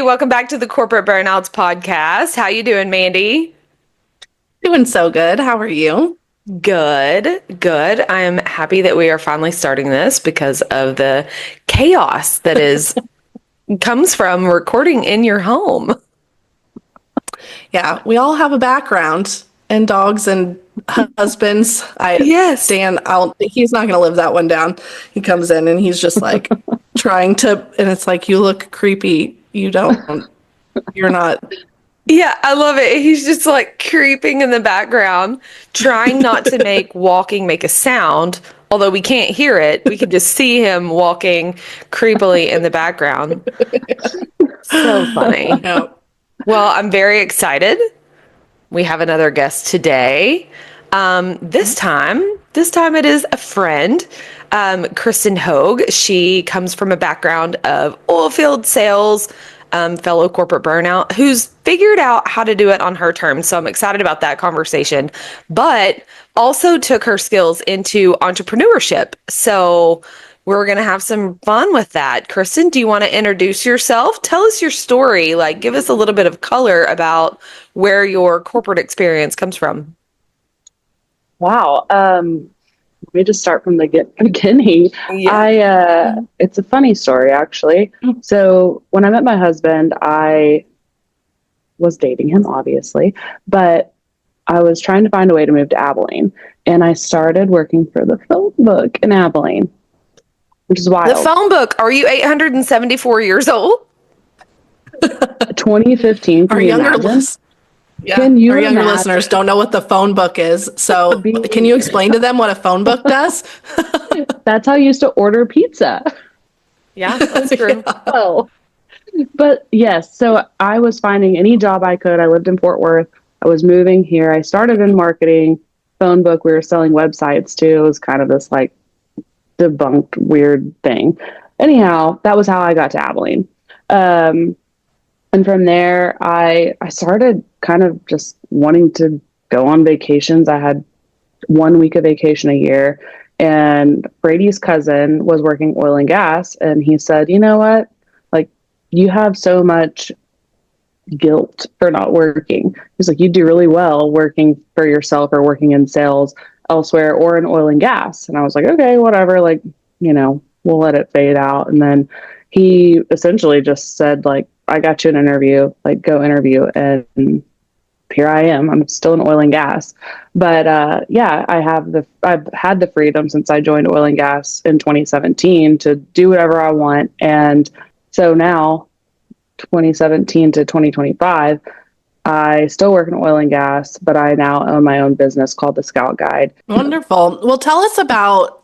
welcome back to the Corporate Burnouts podcast. How you doing, Mandy? Doing so good. How are you? Good, good. I am happy that we are finally starting this because of the chaos that is comes from recording in your home. Yeah, we all have a background and dogs and husbands. Yes. Dan, he's not going to live that one down. He comes in and he's just like trying to, and it's like, you look creepy. You're not. Yeah, I love it. He's just like creeping in the background, trying not to make walking make a sound. Although we can't hear it, we can just see him walking creepily in the background. So funny. No. Well, I'm very excited. We have another guest today. This time it is a friend, Kristen Hogue. She comes from a background of oil field sales, fellow corporate burnout, who's figured out how to do it on her terms. So I'm excited about that conversation, but also took her skills into entrepreneurship. So we're going to have some fun with that. Kristen, do you want to introduce yourself? Tell us your story. Like, give us a little bit of color about where your corporate experience comes from. Wow. Let me just start from the beginning. Yeah. It's a funny story, actually. So when I met my husband, I was dating him, obviously, but I was trying to find a way to move to Abilene, and I started working for the phone book in Abilene, which is wild. The phone book. Are you 874 years old? 2015. Our younger listeners don't know what the phone book is. So can you explain to them what a phone book does? That's how I used to order pizza. Yeah, that's true. Oh, but yes, so I was finding any job I could. I lived in Fort Worth. I was moving here. I started in marketing. Phone book, we were selling websites too. It was kind of this like debunked weird thing. Anyhow, that was how I got to Abilene. And from there, I started kind of just wanting to go on vacations. I had 1 week of vacation a year, and Brady's cousin was working oil and gas, and he said, you know what? Like, you have so much guilt for not working. He's like, you do really well working for yourself or working in sales elsewhere or in oil and gas. And I was like, okay, whatever. Like, we'll let it fade out. And then he essentially just said, like, I got you an interview, like, go interview. And here I am. I'm still in oil and gas. But I've had the freedom since I joined oil and gas in 2017 to do whatever I want. And so now 2017 to 2025, I still work in oil and gas, but I now own my own business called the Scout Guide. Wonderful. Well, tell us about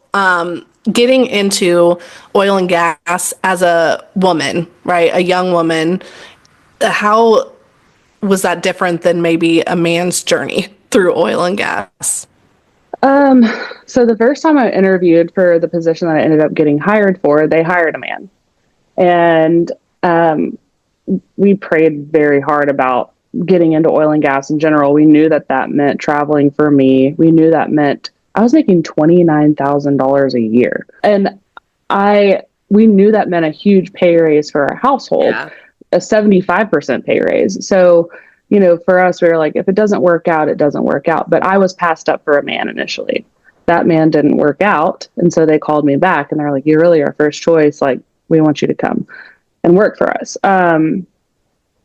getting into oil and gas as a woman, right? A young woman. How was that different than maybe a man's journey through oil and gas? So the first time I interviewed for the position that I ended up getting hired for, they hired a man. And we prayed very hard about getting into oil and gas in general. We knew that meant traveling for me. We knew that meant I was making $29,000 a year. And we knew that meant a huge pay raise for our household, a 75% pay raise. So, for us, we were like, if it doesn't work out, it doesn't work out. But I was passed up for a man initially. That man didn't work out. And so they called me back and they're like, you're really our first choice. Like, we want you to come and work for us.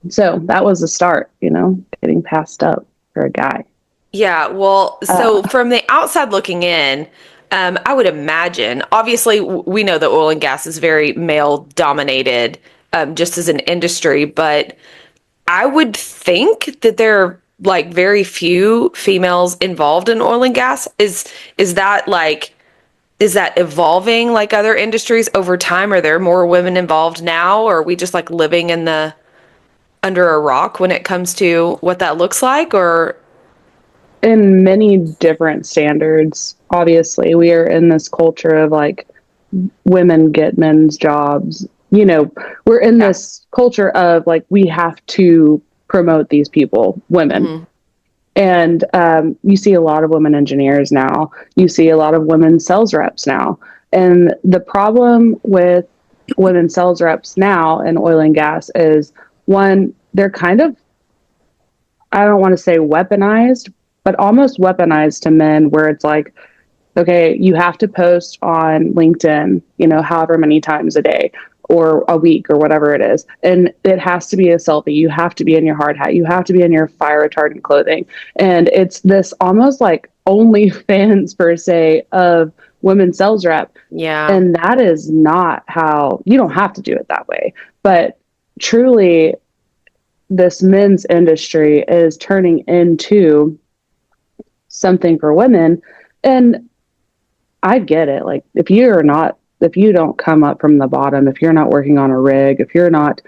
So that was the start, getting passed up for a guy. Yeah, well, so from the outside looking in, I would imagine, obviously, we know that oil and gas is very male dominated, just as an industry, but I would think that there are like very few females involved in oil and gas. Is that evolving like other industries over time? Are there more women involved now, or are we just like living under a rock when it comes to what that looks like? Or in many different standards, obviously, we are in this culture of like women get men's jobs. We're in this culture of like, we have to promote these people, women. Mm-hmm. And you see a lot of women engineers now. You see a lot of women sales reps now. And the problem with women sales reps now in oil and gas is one, they're kind of, I don't want to say weaponized, but almost weaponized to men where it's like, okay, you have to post on LinkedIn, however many times a day or a week or whatever it is. And it has to be a selfie. You have to be in your hard hat. You have to be in your fire retardant clothing. And it's this almost like OnlyFans per se of women sales rep. Yeah. And that is not how, you don't have to do it that way. But truly, this men's industry is turning into something for women. And I get it. Like, if you don't come up from the bottom, if you're not working on a rig, if you're not,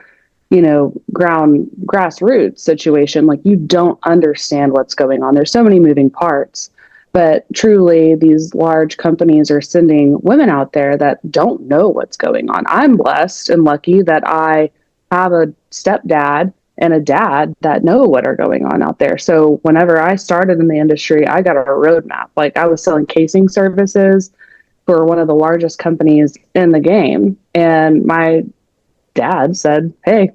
grassroots situation, like, you don't understand what's going on. There's so many moving parts. But truly, these large companies are sending women out there that don't know what's going on. I'm blessed and lucky that I have a stepdad and a dad that know what are going on out there. So whenever I started in the industry, I got a roadmap. Like, I was selling casing services for one of the largest companies in the game. And my dad said, hey,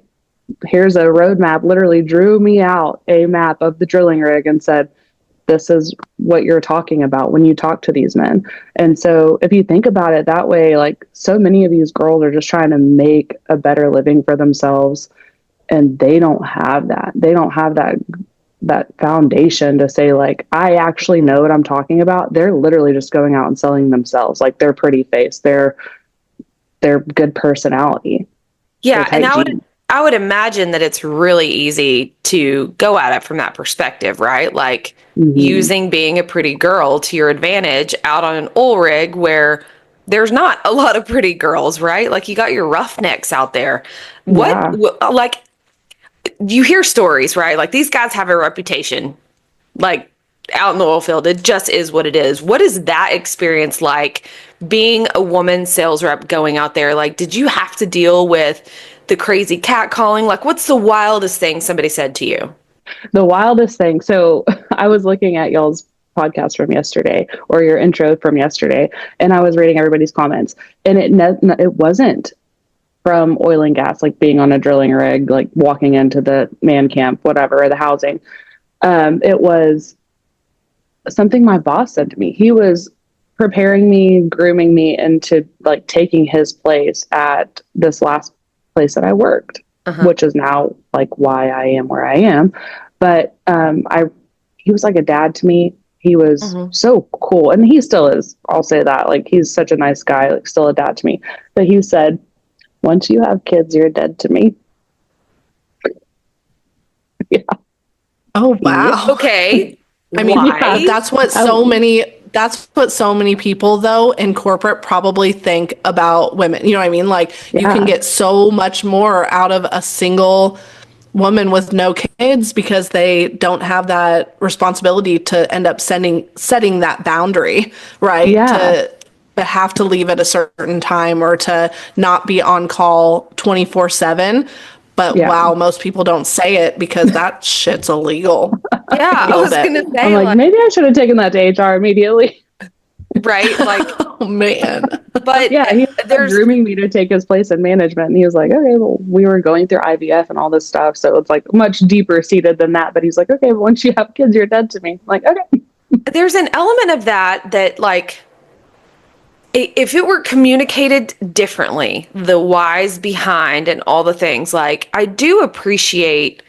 here's a roadmap, literally drew me out a map of the drilling rig and said, this is what you're talking about when you talk to these men. And so if you think about it that way, like, so many of these girls are just trying to make a better living for themselves, and they don't have that. They don't have that foundation to say, like, I actually know what I'm talking about. They're literally just going out and selling themselves, like, their pretty face, their good personality, their Yeah, and tight jeans. I would imagine that it's really easy to go at it from that perspective, right? Like, Mm-hmm. using being a pretty girl to your advantage out on an oil rig where there's not a lot of pretty girls, right? Like, you got your roughnecks out there. Yeah. Like, you hear stories, right? Like, these guys have a reputation, like, out in the oil field. It just is what it is. What is that experience like, being a woman sales rep going out there? Like, did you have to deal with the crazy cat calling? Like, what's the wildest thing somebody said to you? The wildest thing. So I was looking at y'all's podcast from yesterday, or your intro from yesterday, and I was reading everybody's comments, and it wasn't from oil and gas, like being on a drilling rig, like walking into the man camp, whatever, or the housing. It was something my boss said to me. He was preparing me, grooming me into like taking his place at this last place that I worked, Uh-huh. which is now like why I am where I am. But he was like a dad to me. He was Mhm. so cool, and he still is. I'll say that. Like, he's such a nice guy, like, still a dad to me. But he said, once you have kids, you're dead to me. Yeah. Oh, Yep. wow. Okay. I mean, Yeah. Why? that's what so many people though in corporate probably think about women. You know what I mean? Like, you can Yeah. get so much more out of a single woman with no kids because they don't have that responsibility to end up setting that boundary, right? Yeah. To have to leave at a certain time or to not be on call 24/7. But Yeah. wow, most people don't say it because that shit's illegal. Yeah, A I little was bit. gonna I'm say, like, like, maybe I should have taken that to HR immediately. right? Like, Oh man. but Yeah, he was there's grooming me to take his place in management. And he was like, okay, well, we were going through IVF and all this stuff. So it's like much deeper seated than that. But he's like, okay, but once you have kids, you're dead to me. I'm like, okay. there's an element of that like, if it were communicated differently, the whys behind and all the things, like, I do appreciate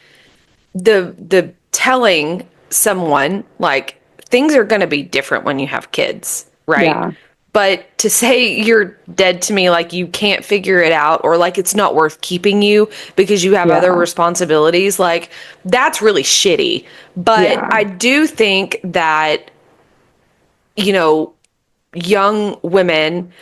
the telling someone, like, things are going to be different when you have kids, right? Yeah. But to say you're dead to me, like, you can't figure it out, or like it's not worth keeping you because you have other Yeah. responsibilities, like, that's really shitty. But Yeah. I do think that, you know, young women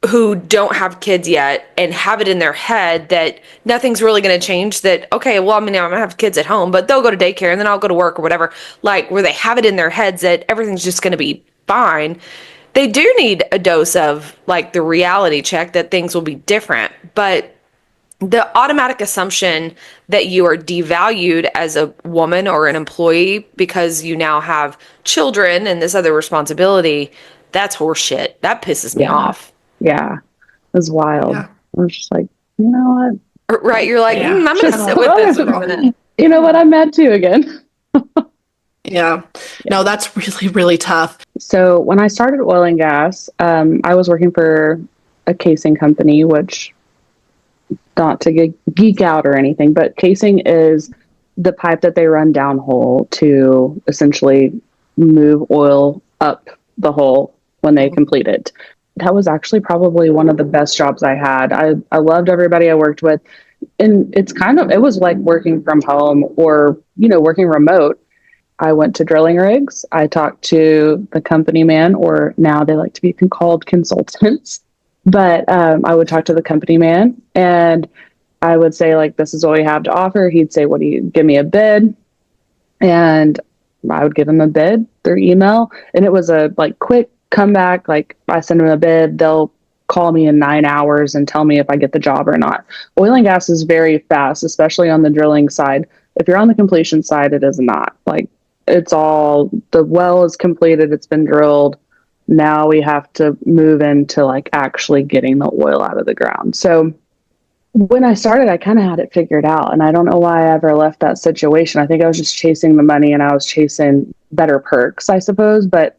who don't have kids yet and have it in their head that nothing's really going to change, that, okay, well, I mean, I'm going to have kids at home, but they'll go to daycare and then I'll go to work or whatever, like, where they have it in their heads that everything's just going to be fine. They do need a dose of, like, the reality check that things will be different. But the automatic assumption that you are devalued as a woman or an employee because you now have children and this other responsibility, that's horseshit. That pisses me Yeah. off. Yeah. It was wild. Yeah. I was just like, you know what? Right. You're like, Yeah. I'm going to sit with this for a minute. You know what? I'm mad too again. Yeah. No, that's really, really tough. So when I started oil and gas, I was working for a casing company, which not to geek out or anything, but casing is the pipe that they run downhole to essentially move oil up the hole when they complete it. That was actually probably one of the best jobs I had. I loved everybody I worked with. And it was like working from home or, working remote. I went to drilling rigs. I talked to the company man, or now they like to be called consultants. But I would talk to the company man and I would say, like, this is what we have to offer. He'd say, what do you give me a bid? And I would give him a bid through email. And it was a quick comeback. Like, I send them a bid, they'll call me in 9 hours and tell me if I get the job or not. Oil and gas is very fast, especially on the drilling side. If you're on the completion side, it is not. Like, it's all, the well is completed, it's been drilled. Now we have to move into actually getting the oil out of the ground. So when I started, I kind of had it figured out. And I don't know why I ever left that situation. I think I was just chasing the money and I was chasing better perks, I suppose. But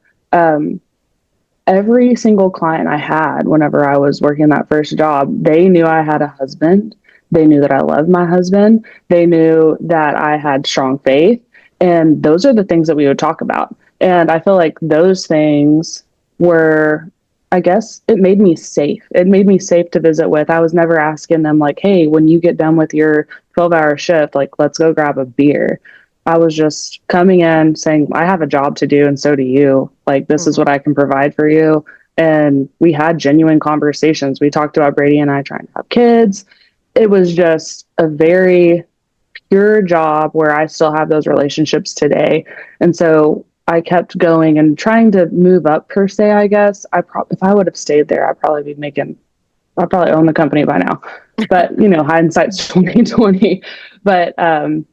every single client I had, whenever I was working that first job, they knew I had a husband. They knew that I loved my husband. They knew that I had strong faith. And those are the things that we would talk about. And I feel like those things were, I guess, it made me safe. It made me safe to visit with. I was never asking them, like, hey, when you get done with your 12-hour shift, let's go grab a beer. I was just coming in saying, I have a job to do, and so do you. This is what I can provide for you. And we had genuine conversations. We talked about Brady and I trying to have kids. It was just a very pure job where I still have those relationships today. And so I kept going and trying to move up per se, I guess. If I would have stayed there, I'd probably own the company by now. But, hindsight's 2020. But I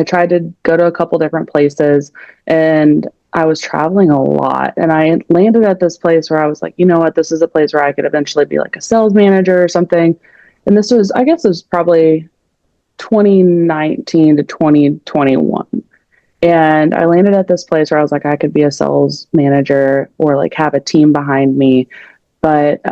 tried to go to a couple different places and I was traveling a lot, and I landed at this place where I was like, you know what, this is a place where I could eventually be like a sales manager or something. And this was, I guess it was probably 2019 to 2021. And I landed at this place where I was like, I could be a sales manager or have a team behind me. But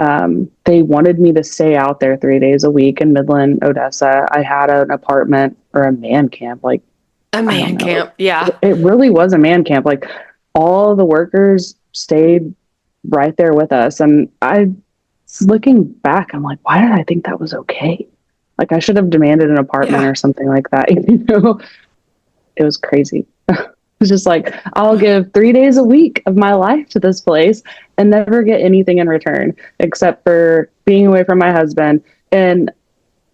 they wanted me to stay out there 3 days a week in Midland, Odessa. I had an apartment or a man camp. A man camp. Yeah. It really was a man camp. All the workers stayed right there with us. And looking back, I'm like, why did I think that was okay? I should have demanded an apartment or something like that. It was crazy. It's just I'll give 3 days a week of my life to this place and never get anything in return except for being away from my husband. And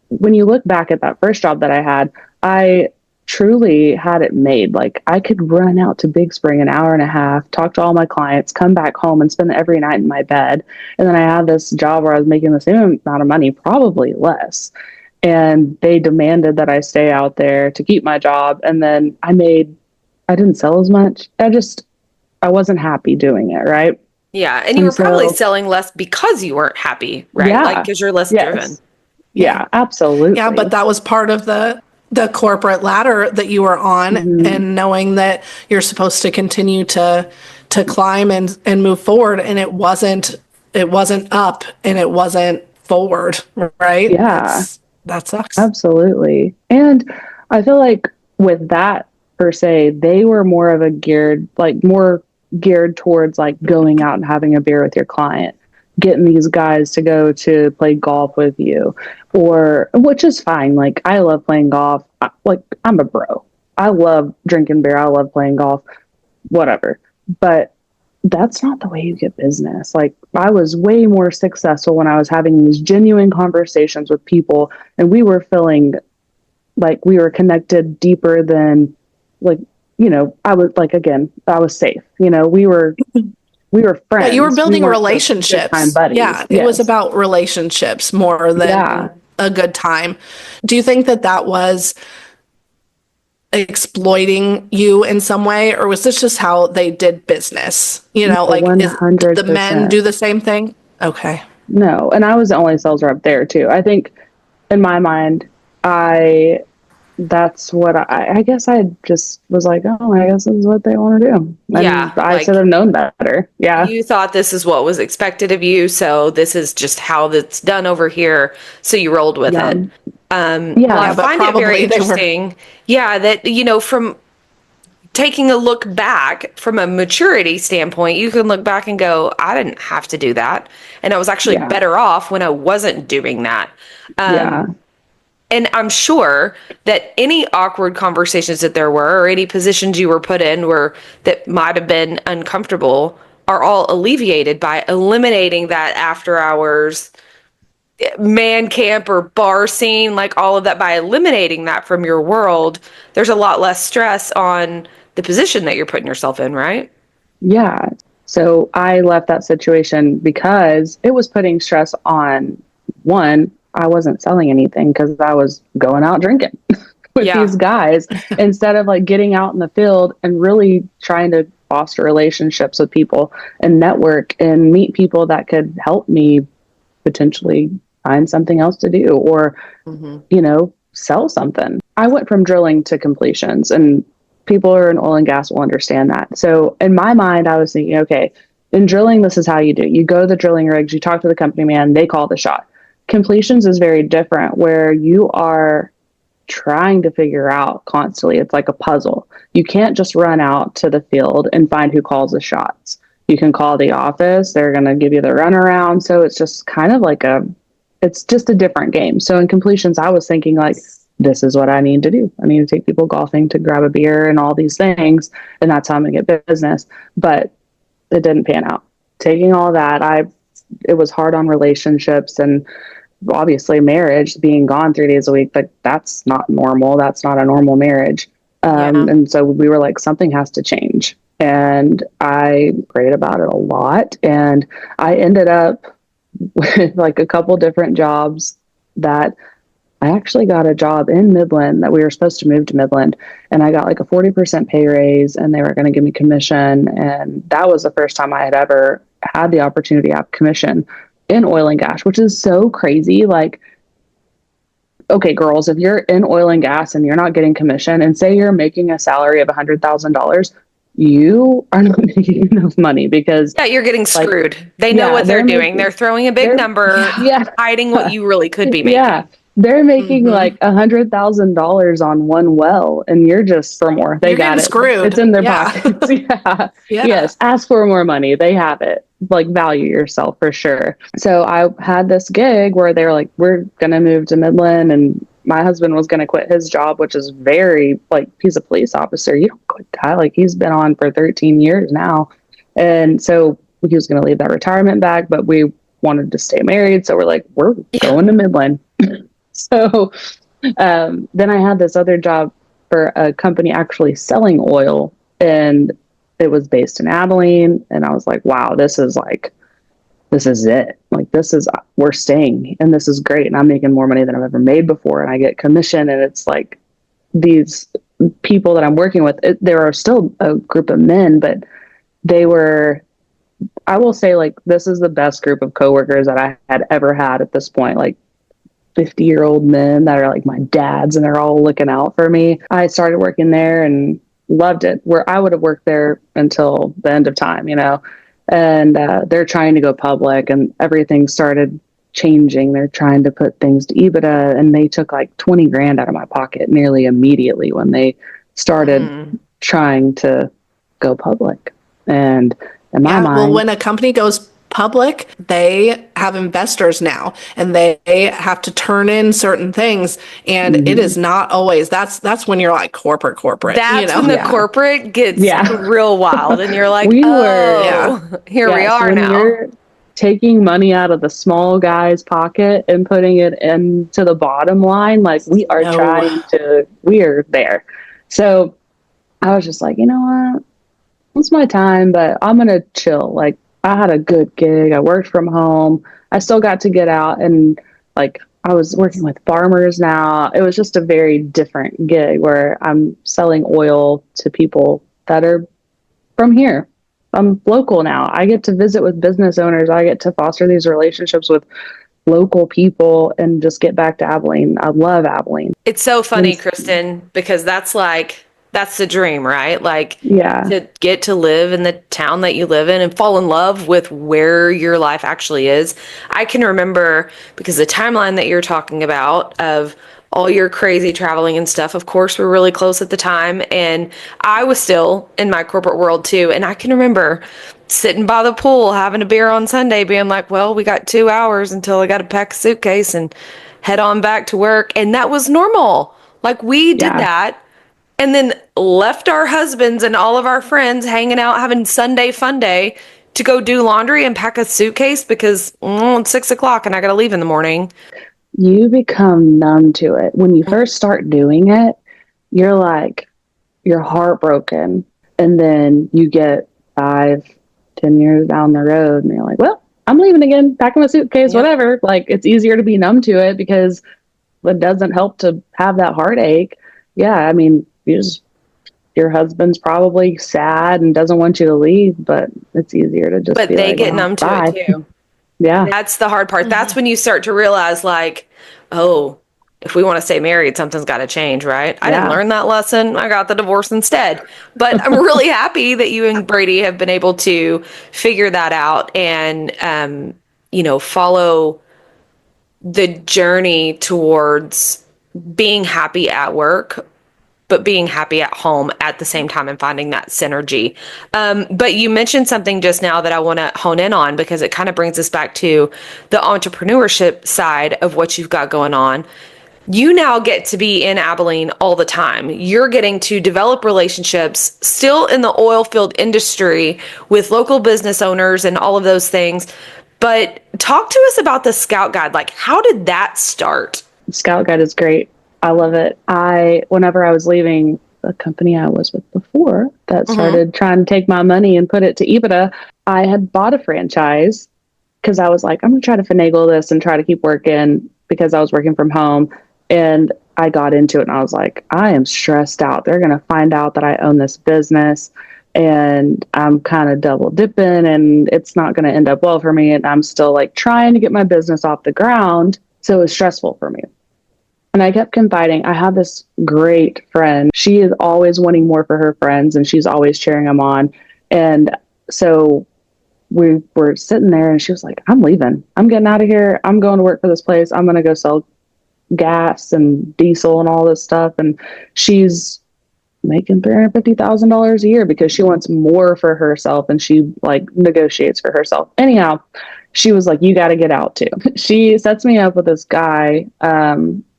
when you look back at that first job that I had, I truly had it made. I could run out to Big Spring an hour and a half, talk to all my clients, come back home and spend every night in my bed. And then I had this job where I was making the same amount of money, probably less. And they demanded that I stay out there to keep my job. And then I didn't sell as much. I wasn't happy doing it. Right. Yeah. And you were probably selling less because you weren't happy, right? Yeah. Because you're less driven. Yeah, absolutely. Yeah, but that was part of the corporate ladder that you were on, and knowing that you're supposed to continue to climb and move forward, and it wasn't up and it wasn't forward, right? Yeah. That sucks. Absolutely. And I feel like with that per se, they were more geared towards going out and having a beer with your client, getting these guys to go to play golf with you, which is fine. I love playing golf. I'm a bro. I love drinking beer. I love playing golf, whatever. But that's not the way you get business. I was way more successful when I was having these genuine conversations with people and we were feeling like we were connected deeper than I was again, I was safe. We were friends. Yeah, you were building relationships. Yeah, it was about relationships more than a good time. Do you think that was exploiting you in some way, or was this just how they did business? 100%. Did the men do the same thing? Okay. No. And I was the only sales rep there too. I think in my mind, I that's what I guess I just was like, oh, I guess this is what they want to do. Yeah, And I should like have known better. Yeah. you thought this is what was expected of you, so this is just how that's done over here, so you rolled with Yeah. it. Well, I Yeah, Yeah. but find it very probably they were. interesting, yeah, that, from taking a look back from a maturity standpoint, you can look back and go, I didn't have to do that. And I was actually Yeah. better off when I wasn't doing that. Yeah. And I'm sure that any awkward conversations that there were, or any positions you were put in where that might have been uncomfortable, are all alleviated by eliminating that after hours man camp or bar scene, like all of that. By eliminating that from your world, there's a lot less stress on the position that you're putting yourself in, right? Yeah. So I left that situation because it was putting stress on one, I wasn't selling anything because I was going out drinking with Yeah. these guys instead of like getting out in the field and really trying to foster relationships with people and network and meet people that could help me potentially find something else to do or, sell something. I went from drilling to completions, and people who are in oil and gas will understand that. So in my mind, I was thinking, okay, in drilling, this is how you do it. You go to the drilling rigs, you talk to the company man, they call the shot. Completions is very different where you are trying to figure out constantly. It's like a puzzle. You can't just run out to the field and find who calls the shots. You can call the office, they're going to give you the runaround. So it's just kind of like it's just a different game. So in completions, I was thinking like, this is what I need to do. I need to take people golfing to grab a beer and all these things. And that's how I'm going to get business. But it didn't pan out. Taking all that, it was hard on relationships and obviously marriage being gone 3 days a week, but that's not normal. That's not a normal marriage. Yeah. And so we were like, something has to change. And I prayed about it a lot. And I ended up with like a couple different jobs that I actually got a job in Midland that we were supposed to move to Midland. And I got like a 40% pay raise and they were going to give me commission. And that was the first time I had ever had the opportunity to have commission in oil and gas, which is so crazy. Like, okay, girls, if you're in oil and gas and you're not getting commission and say you're making a salary of $100,000, you are not making enough money because Yeah, you're getting like, screwed. They know yeah, what they're doing. They're throwing a big they're, number, yeah, hiding what you really could be yeah, making. they're making like $100,000 on one well, and you're just for more. They You're got getting it. It's screwed. in their Yeah. pockets. Yeah. Yeah. Yes. Ask for more money. They have it. Like value yourself for sure. So I had this gig where they were like, we're gonna move to Midland, and my husband was gonna quit his job, which is very like he's a police officer. You don't quit that. Like he's been on for 13 years now, and so he was gonna leave that retirement bag, but we wanted to stay married, so we're like, we're going to Midland. So then I had this other job for a company actually selling oil, and it was based in Abilene. And I was like, wow, this is it. Like, we're staying, and this is great. And I'm making more money than I've ever made before. And I get commission, and it's like these people that I'm working with, there are still a group of men, but they were, I will say, like, this is the best group of coworkers that I had ever had at this point. Like, 50-year-old men that are like my dads, and they're all looking out for me. I started working there and loved it, where I would have worked there until the end of time, and they're trying to go public and everything started changing. They're trying to put things to EBITDA, and they took like 20 grand out of my pocket nearly immediately when they started trying to go public. And in my Yeah. Well, mind, when a company goes public, they have investors now and they have to turn in certain things. And it is not always that's when you're like corporate, That's when the yeah, corporate gets yeah. real wild, and you're like, We were, Yeah. oh, here we yes, are when now. you're taking money out of the small guy's pocket and putting it into the bottom line, like No. we are there. So I was just like, you know what? It's my time, but I'm going to chill. Like, I had a good gig. I worked from home. I still got to get out and like I was working with farmers now. It was just a very different gig where I'm selling oil to people that are from here. I'm local now. I get to visit with business owners. I get to foster these relationships with local people and just get back to Abilene. I love Abilene. It's so funny, And Kristen, because that's the dream, right? Like yeah, to get to live in the town that you live in and fall in love with where your life actually is. I can remember because the timeline that you're talking about of all your crazy traveling and stuff, of course, we're really close at the time. And I was still in my corporate world too. And I can remember sitting by the pool, having a beer on Sunday, being like, well, we got 2 hours until I got to pack a suitcase and head on back to work. And that was normal. Like we did yeah. that and then left our husbands and all of our friends hanging out, having Sunday fun day to go do laundry and pack a suitcase because it's 6 o'clock and I got to leave in the morning. You become numb to it. When you first start doing it, you're like, you're heartbroken. And then you get 5, 10 years down the road and you're like, well, I'm leaving again, packing my suitcase, Yep. whatever. Like it's easier to be numb to it because it doesn't help to have that heartache. Yeah, I mean, your husband's probably sad and doesn't want you to leave, but it's easier to just But be they like, get well, numb to it bye. too. Yeah. That's the hard part. That's when you start to realize, like, oh, if we want to stay married, something's got to change, right? I didn't Yeah. learn that lesson. I got the divorce instead. But I'm really happy that you and Brady have been able to figure that out and, follow the journey towards being happy at work, but being happy at home at the same time and finding that synergy. But you mentioned something just now that I want to hone in on because it kind of brings us back to the entrepreneurship side of what you've got going on. You now get to be in Abilene all the time. You're getting to develop relationships still in the oil field industry with local business owners and all of those things. But talk to us about the Scout Guide. Like, how did that start? Scout Guide is great. I love it. Whenever I was leaving the company I was with before that started trying to take my money and put it to EBITDA, I had bought a franchise because I was like, I'm going to try to finagle this and try to keep working because I was working from home. And I got into it and I was like, I am stressed out. They're going to find out that I own this business and I'm kind of double dipping and it's not going to end up well for me. And I'm still like trying to get my business off the ground. So it was stressful for me. And I kept confiding. I have this great friend. She is always wanting more for her friends and she's always cheering them on. And so we were sitting there and she was like, I'm leaving. I'm getting out of here. I'm going to work for this place. I'm going to go sell gas and diesel and all this stuff. And she's making $350,000 a year because she wants more for herself and she like negotiates for herself. Anyhow, she was like, you got to get out too. She sets me up with this guy.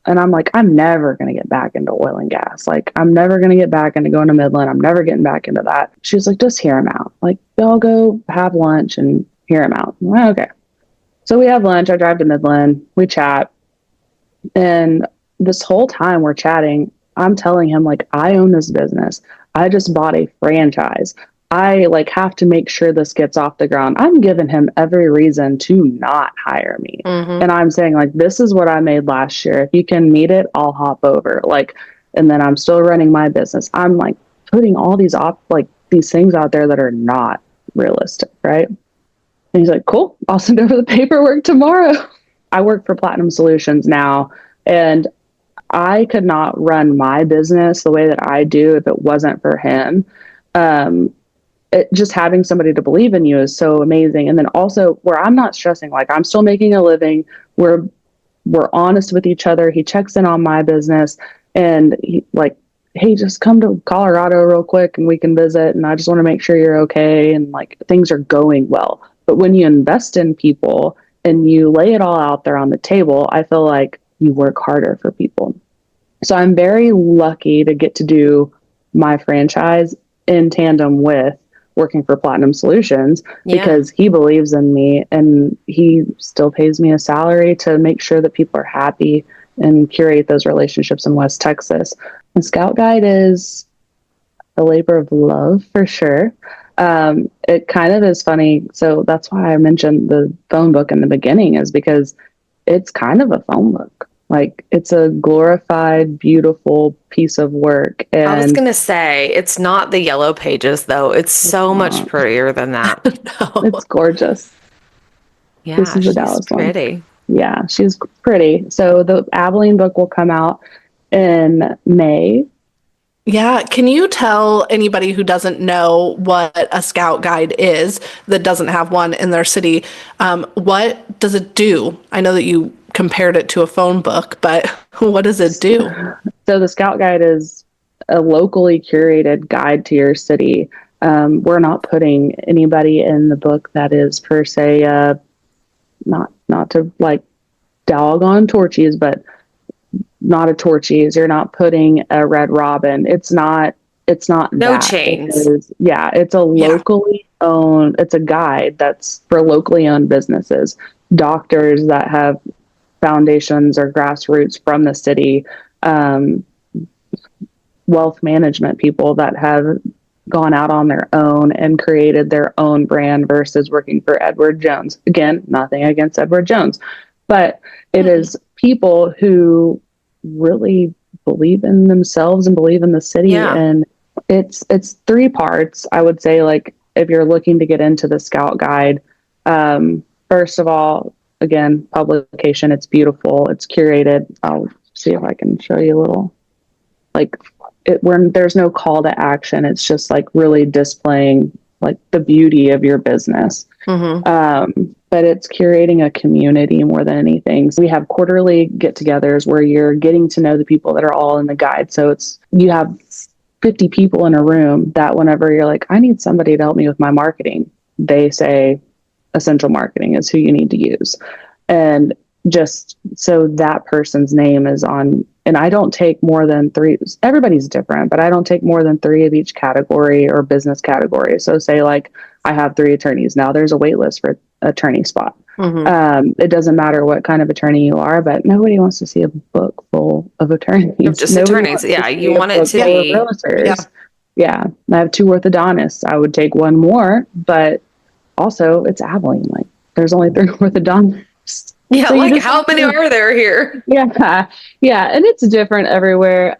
And I'm like, I'm never going to get back into oil and gas. Like, I'm never going to get back into going to Midland. I'm never getting back into that. She was like, just hear him out. Like, they'll go have lunch and hear him out. I'm like, okay. So we have lunch. I drive to Midland. We chat. And this whole time we're chatting, I'm telling him, like, I own this business. I just bought a franchise. I like have to make sure this gets off the ground. I'm giving him every reason to not hire me. And I'm saying, like, this is what I made last year. If you can meet it, I'll hop over. Like, and then I'm still running my business. I'm like putting all these things out there that are not realistic, right? And he's like, cool, I'll send over the paperwork tomorrow. I work for Platinum Solutions now, and I could not run my business the way that I do if it wasn't for him. Just having somebody to believe in you is so amazing. And then also where I'm not stressing, like I'm still making a living. We're honest with each other. He checks in on my business and he like, hey, just come to Colorado real quick and we can visit. And I just want to make sure you're okay. And like things are going well. But when you invest in people and you lay it all out there on the table, I feel like you work harder for people. So I'm very lucky to get to do my franchise in tandem with working for Platinum Solutions because he believes in me and he still pays me a salary to make sure that people are happy and curate those relationships in West Texas. And Scout Guide is a labor of love for sure. It kind of is funny. So that's why I mentioned the phone book in the beginning is because it's kind of a phone book. Like it's a glorified, beautiful piece of work. I was And gonna say it's not the yellow pages though. It's so much prettier than that. No. it's gorgeous. This Yeah, is the she's Dallas one. pretty. Yeah, she's pretty. So the Abilene book will come out in May. Yeah, can you tell anybody who doesn't know what a scout guide is, that doesn't have one in their city, what does it do? I know that you compared it to a phone book, but what does it do? So the Scout Guide is a locally curated guide to your city. We're not putting anybody in the book that is per se not to like dog on Torchies, but not a Torchies. You're not putting a Red Robin. It's not No that. It chains. is, yeah, it's a Yeah. locally owned, it's a guide that's for locally owned businesses, doctors that have foundations or grassroots from the city, um, wealth management people that have gone out on their own and created their own brand versus working for Edward Jones. Again, nothing against Edward Jones, but it is people who really believe in themselves and believe in the city. Yeah. And it's three parts. I would say, like, if you're looking to get into the Scout Guide, first of all, again, publication, it's beautiful, it's curated. I'll see if I can show you a little, like, it, where there's no call to action. It's just like really displaying like the beauty of your business. But it's curating a community more than anything. So we have quarterly get-togethers where you're getting to know the people that are all in the guide. So it's, you have 50 people in a room that whenever you're like, I need somebody to help me with my marketing, they say Essential Marketing is who you need to use. And just so that person's name is on, and I don't take more than three, everybody's different, but I don't take more than three of each category or business category. So say like I have three attorneys. Now there's a wait list for attorney spot. It doesn't matter what kind of attorney you are, but nobody wants to see a book full of attorneys. Just Nobody attorneys. wants to Yeah, see you a want it book to full of be. realtors. Yeah. Yeah. I have two orthodontists. I would take one more, but also it's Abilene. Like there's only three orthodontists. Yeah, So you like just how have many to- are there here? Yeah, yeah, and it's different everywhere.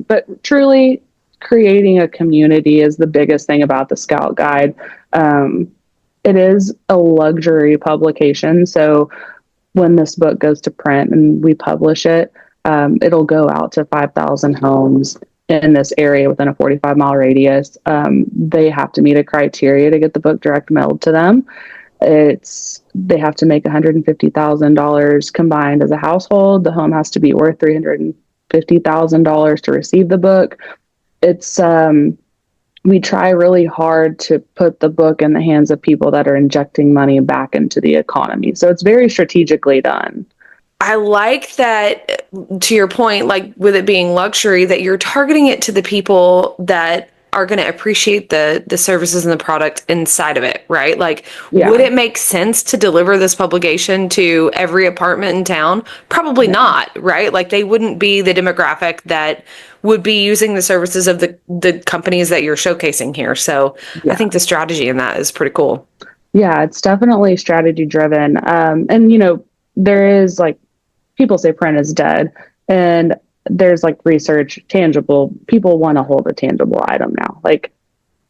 But truly, creating a community is the biggest thing about the Scout Guide. It is a luxury publication, so when this book goes to print and we publish it, it'll go out to 5,000 homes in this area within a 45-mile radius. They have to meet a criteria to get the book direct mailed to them. They have to make $150,000 combined as a household. The home has to be worth $350,000 to receive the book. It's we try really hard to put the book in the hands of people that are injecting money back into the economy. So it's very strategically done. I like that, to your point, like with it being luxury, that you're targeting it to the people that are going to appreciate the services and the product inside of it, right? Like, Yeah. would it make sense to deliver this publication to every apartment in town? Probably not, right? Like, they wouldn't be the demographic that would be using the services of the companies that you're showcasing here. So I think the strategy in that is pretty cool. Yeah, it's definitely strategy driven. And you know, there is like, people say print is dead, and there's like research, tangible. People want to hold a tangible item now. Like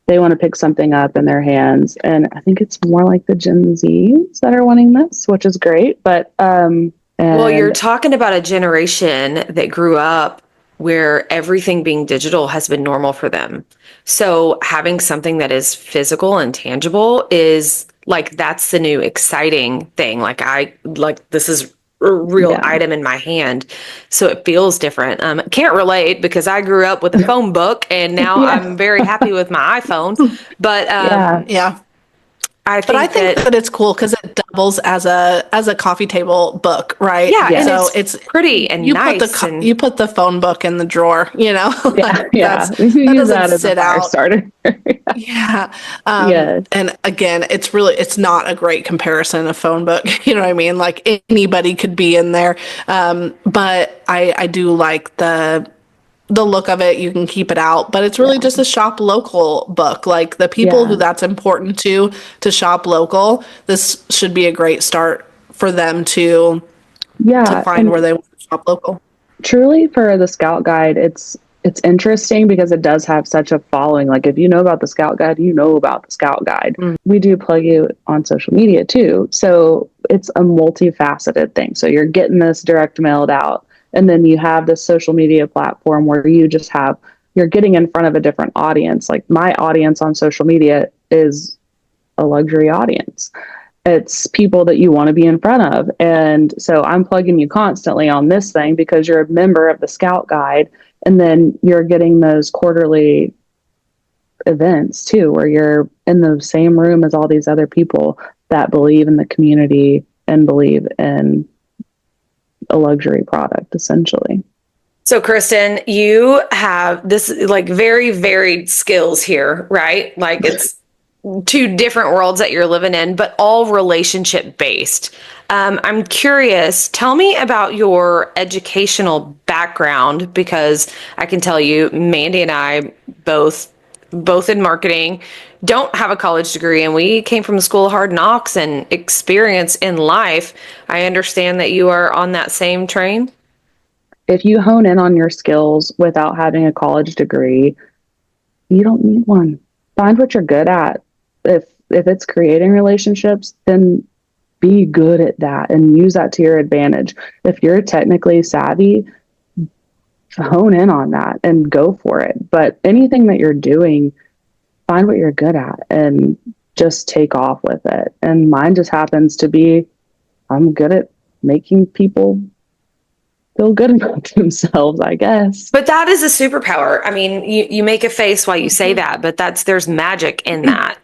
they want to pick something up in their hands. And I think it's more like the Gen Zs that are wanting this, which is great. But, well, you're talking about a generation that grew up where everything being digital has been normal for them. So having something that is physical and tangible is like, that's the new exciting thing. Like this is a real item in my hand. So it feels different. Can't relate because I grew up with a phone book and now I'm very happy with my iPhone. But Yeah. I think that it's cool because it doubles as a coffee table book, right? Yeah, and so it's pretty and you nice. You put the phone book in the drawer, you know. that doesn't as a sit fire out. starter. Yeah. Yes. And again, it's not a great comparison of phone book. You know what I mean? Like anybody could be in there. But I do like the look of it. You can keep it out, but it's really just a shop local book. Like the people who that's important to shop local, this should be a great start for them to find where they want to shop. shop local. Truly, for the Scout Guide, it's interesting because it does have such a following. Like, if you know about the Scout Guide, you know about the Scout Guide. We do plug you on social media too, so it's a multifaceted thing. So you're getting this direct mailed out, and then you have this social media platform where you're getting in front of a different audience. Like, my audience on social media is a luxury audience. It's people that you want to be in front of. And so I'm plugging you constantly on this thing because you're a member of the Scout Guide. And then you're getting those quarterly events too, where you're in the same room as all these other people that believe in the community and believe in a luxury product, essentially. So, Kristen, you have this like very varied skills here, right? Like it's two different worlds that you're living in, but all relationship based. I'm curious, tell me about your educational background, because I can tell you, Mandy and I both in marketing, don't have a college degree, and we came from the school of hard knocks and experience in life. I understand that you are on that same train. If you hone in on your skills without having a college degree, you don't need one. Find what you're good at. If it's creating relationships, then be good at that and use that to your advantage. If you're technically savvy, hone in on that and go for it. But anything that you're doing, find what you're good at and just take off with it. And mine just happens to be, I'm good at making people feel good about themselves, I guess. But that is a superpower. I mean, you make a face while you say that, but there's magic in that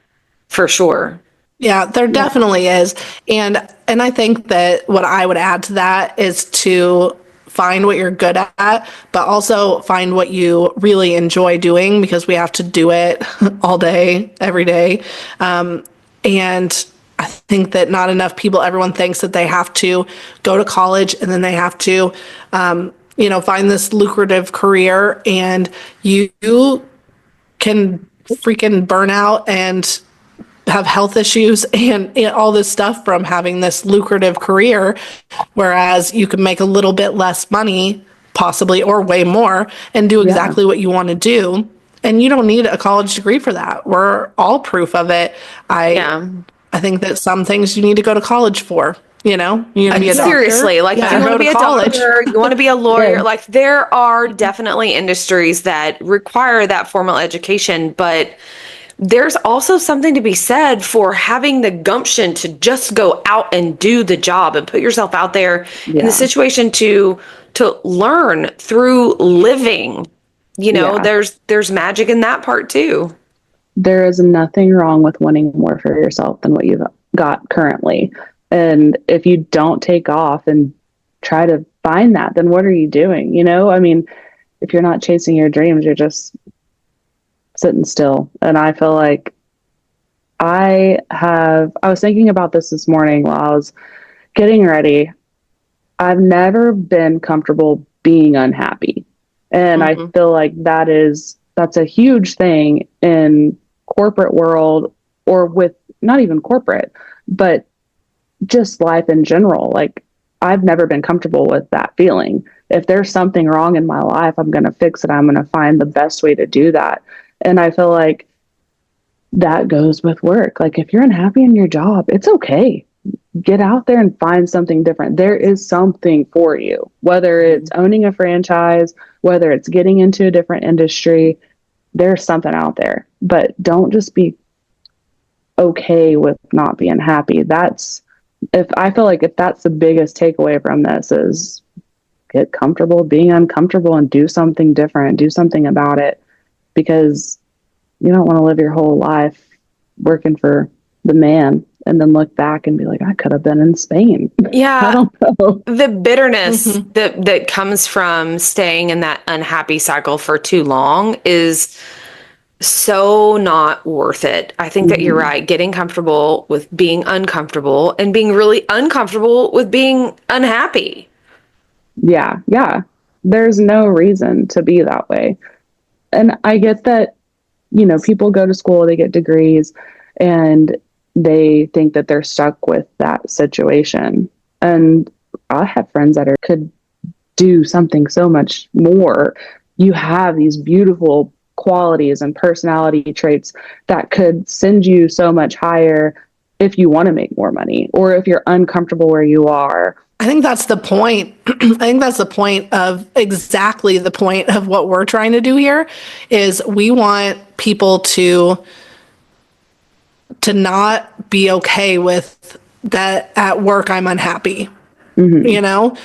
for sure. Yeah, there definitely is. And I think that what I would add to that is to find what you're good at, but also find what you really enjoy doing, because we have to do it all day, every day. And I think that not enough people, everyone thinks that they have to go to college and then they have to, find this lucrative career, and you can freaking burn out and have health issues and all this stuff from having this lucrative career, whereas you can make a little bit less money, possibly, or way more, and do exactly what you want to do. And you don't need a college degree for that. We're all proof of it. I think that some things you need to go to college for. You want to be a doctor? Seriously, like if you want to be a doctor, you want to be a lawyer, like there are definitely industries that require that formal education, but there's also something to be said for having the gumption to just go out and do the job and put yourself out there in the situation to learn through living. There's magic in that part too. There is nothing wrong with wanting more for yourself than what you've got currently. And if you don't take off and try to find that, then what are you doing? I mean, if you're not chasing your dreams, you're just sitting still. And I feel like I was thinking about this morning while I was getting ready. I've never been comfortable being unhappy. And I feel like that's a huge thing in corporate world, or with not even corporate, but just life in general. Like, I've never been comfortable with that feeling. If there's something wrong in my life, I'm going to fix it. I'm going to find the best way to do that. And I feel like that goes with work. Like, if you're unhappy in your job, it's okay. Get out there and find something different. There is something for you, whether it's owning a franchise, whether it's getting into a different industry, there's something out there. But don't just be okay with not being happy. I feel like if that's the biggest takeaway from this, is get comfortable being uncomfortable and do something different, do something about it, because you don't want to live your whole life working for the man and then look back and be like, I could have been in Spain. Yeah. I don't know. The bitterness that comes from staying in that unhappy cycle for too long is so not worth it. I think that you're right. Getting comfortable with being uncomfortable and being really uncomfortable with being unhappy. Yeah. There's no reason to be that way. And I get that, people go to school, they get degrees, and they think that they're stuck with that situation. And I have friends that could do something so much more. You have these beautiful qualities and personality traits that could send you so much higher if you want to make more money or if you're uncomfortable where you are. I think that's the point. I think that's the point of exactly the point of what we're trying to do here is we want people to not be okay with that at work I'm unhappy. You know,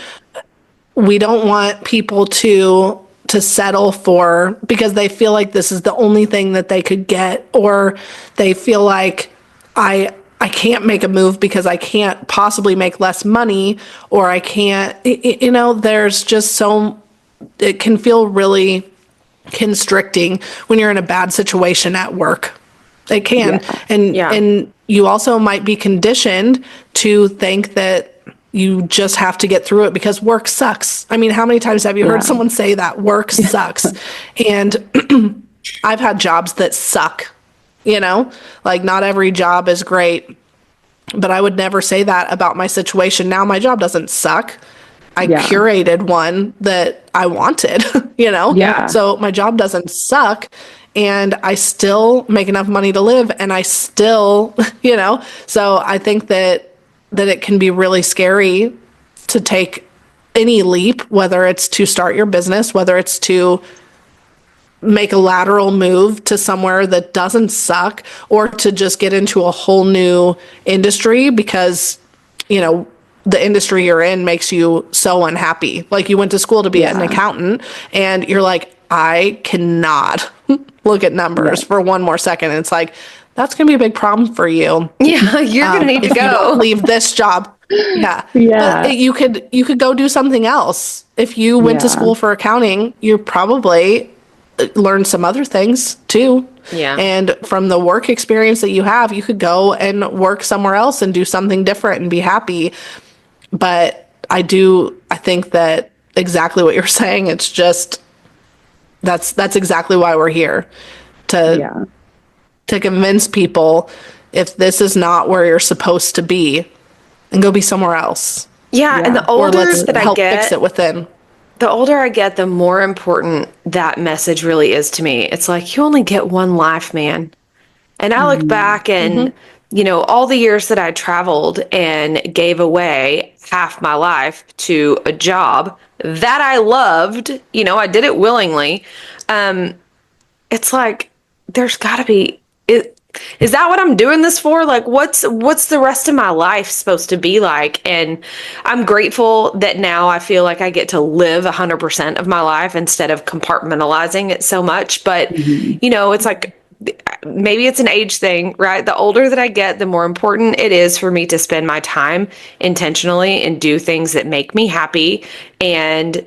we don't want people to settle for because they feel like this is the only thing that they could get, or they feel like I can't make a move because I can't possibly make less money, or I can't, you know, there's just it can feel really constricting when you're in a bad situation at work. It can. And you also might be conditioned to think that you just have to get through it because work sucks. I mean, how many times have you heard someone say that work sucks? And I've had jobs that suck, you know, like not every job is great, but I would never say that about my situation. Now my job doesn't suck. I curated one that I wanted, you know? Yeah. So my job doesn't suck and I still make enough money to live and I still, you know? So I think that it can be really scary to take any leap, whether it's to start your business, whether it's to make a lateral move to somewhere that doesn't suck, or to just get into a whole new industry because, you know, the industry you're in makes you so unhappy. Like you went to school to be an accountant and you're like, I cannot look at numbers for one more second. And it's like, that's going to be a big problem for you. Yeah, you're going to need to if go. You don't leave this job. Yeah. But you could go do something else. If you went to school for accounting, you probably learn some other things too. Yeah. And from the work experience that you have, you could go and work somewhere else and do something different and be happy. But I think that exactly what you're saying, it's just, that's exactly why we're here to convince people if this is not where you're supposed to be, and go be somewhere else. Yeah. And the older that I get, fix it within. The older I get, the more important that message really is to me. It's like, you only get one life, man. And I look back and, you know, all the years that I traveled and gave away half my life to a job that I loved, you know, I did it willingly. It's like, there's gotta be, is that what I'm doing this for? Like, what's the rest of my life supposed to be like? And I'm grateful that now I feel like I get to live 100% of my life instead of compartmentalizing it so much. But, you know, it's like, maybe it's an age thing, right? The older that I get, the more important it is for me to spend my time intentionally and do things that make me happy, and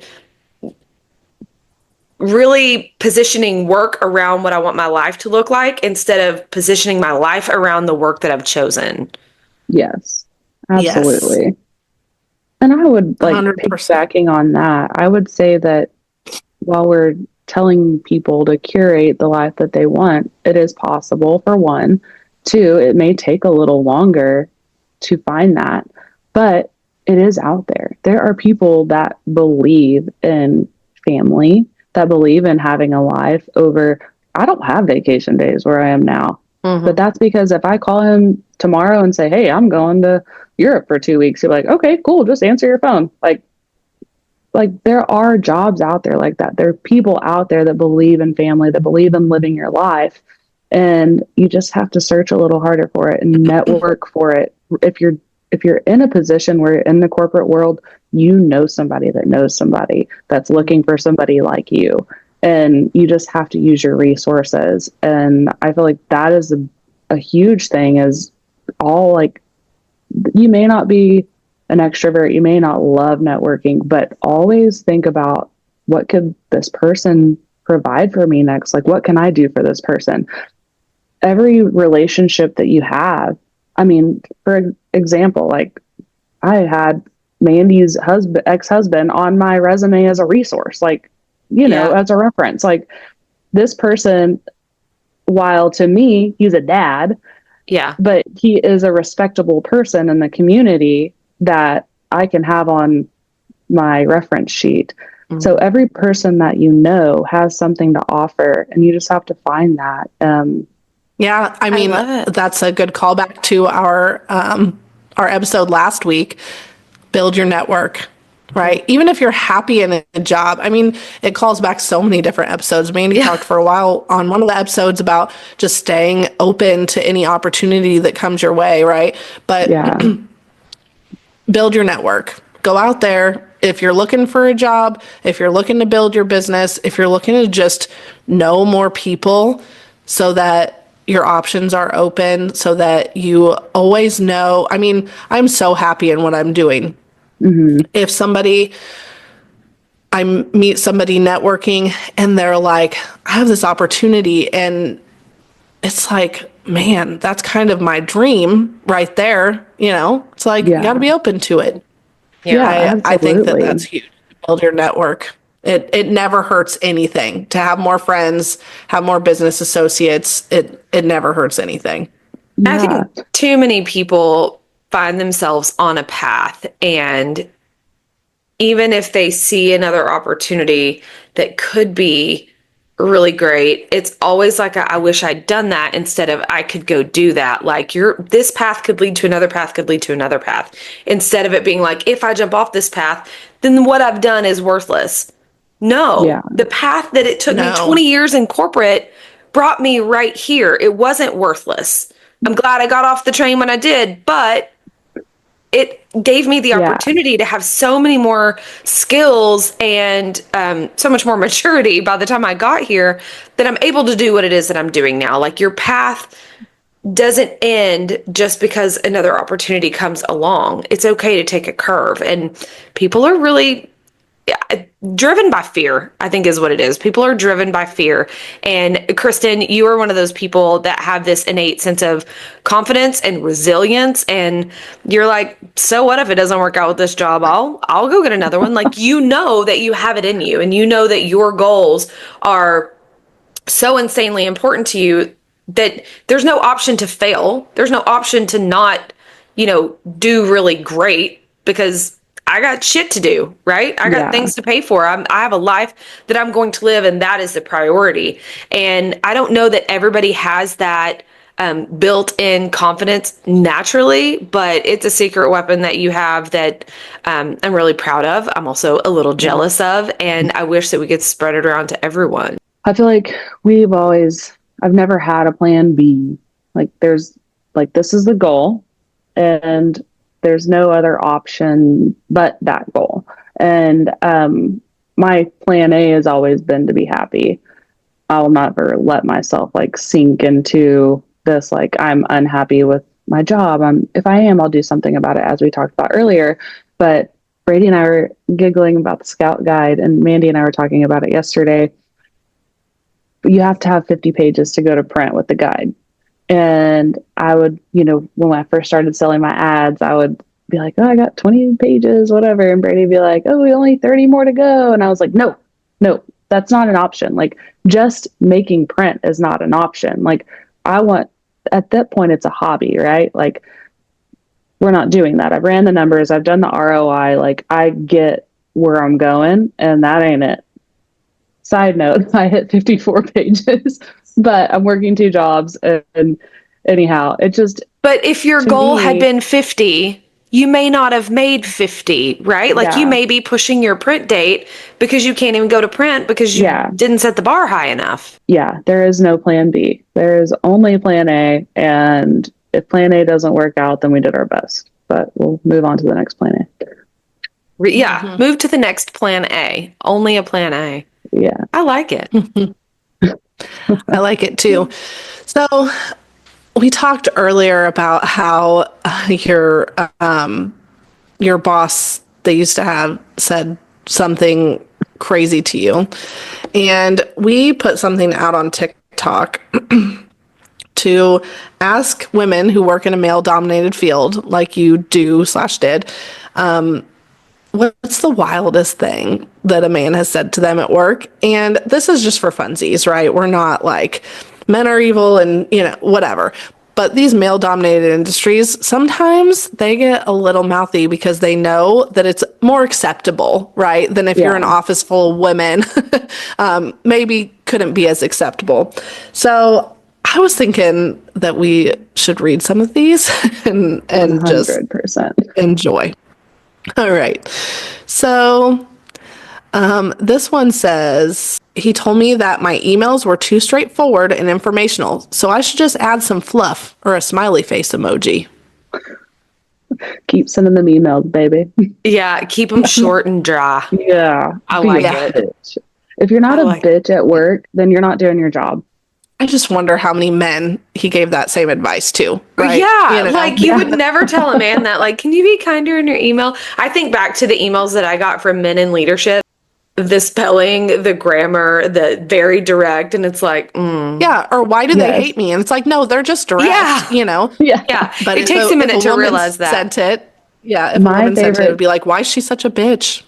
really positioning work around what I want my life to look like instead of positioning my life around the work that I've chosen. Yes, absolutely. Yes. And I would like 100%. piggybacking on that. I would say that while we're telling people to curate the life that they want, it is possible, for one. Two, it may take a little longer to find that, but it is out there. There are people that believe in family, that believe in having a life over, I don't have vacation days where I am now. But that's because if I call him tomorrow and say, hey, I'm going to Europe for 2 weeks, he'll be like, okay, cool, just answer your phone. Like there are jobs out there like that. There are people out there that believe in family, that believe in living your life. And you just have to search a little harder for it and network for it. If you're in a position where in the corporate world, you know somebody that knows somebody that's looking for somebody like you, and you just have to use your resources. And I feel like that is a huge thing, is all like, you may not be an extrovert, you may not love networking, but always think about, what could this person provide for me next? Like, what can I do for this person? Every relationship that you have, I mean, for example, like I had Mandy's ex-husband on my resume as a resource, like, you know, as a reference. Like, this person, while to me, he's a dad, but he is a respectable person in the community that I can have on my reference sheet. So every person that you know has something to offer, and you just have to find that. Yeah, I mean, love it. that's a good callback to our episode last week. Build your network, right? Even if you're happy in a job, I mean, it calls back so many different episodes. Mandy talked for a while on one of the episodes about just staying open to any opportunity that comes your way, right? But Yeah, build your network. Go out there. If you're looking for a job, if you're looking to build your business, if you're looking to just know more people so that your options are open, so that you always know. I mean, I'm so happy in what I'm doing. If I meet somebody networking and they're like, I have this opportunity, and it's like, man, that's kind of my dream right there. It's like, you got to yeah, be open to it. yeah, I think that that's absolutely. huge. Build your network. It never hurts anything to have more friends, have more business associates. It never hurts anything. I Yeah, think too many people find themselves on a path, and even if they see another opportunity that could be really great, it's always like I wish I'd done that instead of I could go do that. Like this path could lead to another path, could lead to another path. Instead of it being like, if I jump off this path, then what I've done is worthless. No, yeah, the path that it took me No, 20 years in corporate brought me right here. It wasn't worthless. I'm glad I got off the train when I did, but it gave me the yeah, opportunity to have so many more skills and so much more maturity by the time I got here that I'm able to do what it is that I'm doing now. Like your path doesn't end just because another opportunity comes along. It's okay to take a curve. And people are really driven by fear, I think is what it is. People are driven by fear. And Kristen, you are one of those people that have this innate sense of confidence and resilience. And you're like, so what if it doesn't work out with this job? I'll go get another one. Like, you know that you have it in you, and you know that your goals are so insanely important to you that there's no option to fail. There's no option to not, do really great, because I got shit to do, right? I got yeah, things to pay for. I have a life that I'm going to live, and that is the priority. And I don't know that everybody has that built-in confidence naturally, but it's a secret weapon that you have that I'm really proud of. I'm also a little yeah. jealous of, and I wish that we could spread it around to everyone. I feel like I've never had a plan B. Like this is the goal, and there's no other option but that goal. And my plan A has always been to be happy. I'll never let myself like sink into this, like I'm unhappy with my job. If I am, I'll do something about it, as we talked about earlier. But Brady and I were giggling about the Scout Guide, and Mandy and I were talking about it yesterday. You have to have 50 pages to go to print with the guide. And I would, when I first started selling my ads, I would be like, oh, I got 20 pages, whatever. And Brady would be like, oh, we only 30 more to go. And I was like, no, no, that's not an option. Like, just making print is not an option. Like, at that point, it's a hobby, right? Like, we're not doing that. I've ran the numbers, I've done the ROI. Like, I get where I'm going, and that ain't it. Side note, I hit 54 pages, but I'm working two jobs. And anyhow, it just, But if your to goal had me, been 50, you may not have made 50, right? Like you yeah, may be pushing your print date because you can't even go to print because you yeah, didn't set the bar high enough. yeah, there is no plan B. There is only plan A. And if plan A doesn't work out, then we did our best. But we'll move on to the next plan A. Yeah, move to the next plan A. Only a plan A. Yeah. I like it. I like it too. So we talked earlier about how your boss they used to have said something crazy to you, and we put something out on TikTok to ask women who work in a male-dominated field, like you do / did, what's the wildest thing that a man has said to them at work? And this is just for funsies, right? We're not like men are evil and, whatever. But these male-dominated industries, sometimes they get a little mouthy because they know that it's more acceptable, right? Than if you're an office full of women, maybe couldn't be as acceptable. So I was thinking that we should read some of these and 100%. just enjoy. All right. So this one says, he told me that my emails were too straightforward and informational, so I should just add some fluff or a smiley face emoji. Keep sending them emails, baby. Yeah, keep them short and dry. Yeah. I Be like a it. bitch. If you're not a bitch at work, then you're not doing your job. I just wonder how many men he gave that same advice to, right? Yeah, like you would never tell a man that, like, can you be kinder in your email? I think back to the emails that I got from men in leadership, the spelling, the grammar, the very direct, and it's like, yeah, or why do they hate me? And it's like, no, they're just direct, you know? Yeah, but it takes a minute to realize that. Sent it, if a woman sent it, it would be like, why is she such a bitch?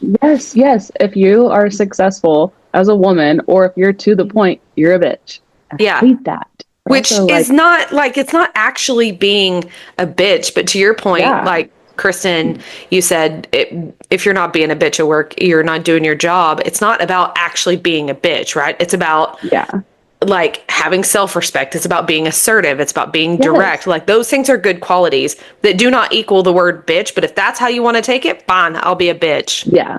Yes. If you are successful as a woman, or if you're to the point, you're a bitch. I hate that. But which also, is not like, it's not actually being a bitch, but to your point, like Kristen, you said, if you're not being a bitch at work, you're not doing your job. It's not about actually being a bitch, right? It's about like having self-respect. It's about being assertive. It's about being direct. Like those things are good qualities that do not equal the word bitch. But if that's how you want to take it, fine, I'll be a bitch. Yeah.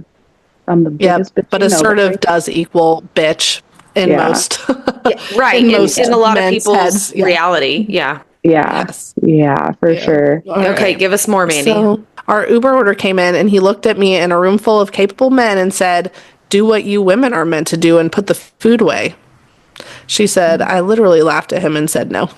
I'm the biggest bitch. But assertive does equal bitch in most. Right. In a lot of people's heads, reality. Yeah. Yeah, for sure. Okay, give us more, Mandy. So our Uber order came in and he looked at me in a room full of capable men and said, do what you women are meant to do and put the food away. She said, I literally laughed at him and said no.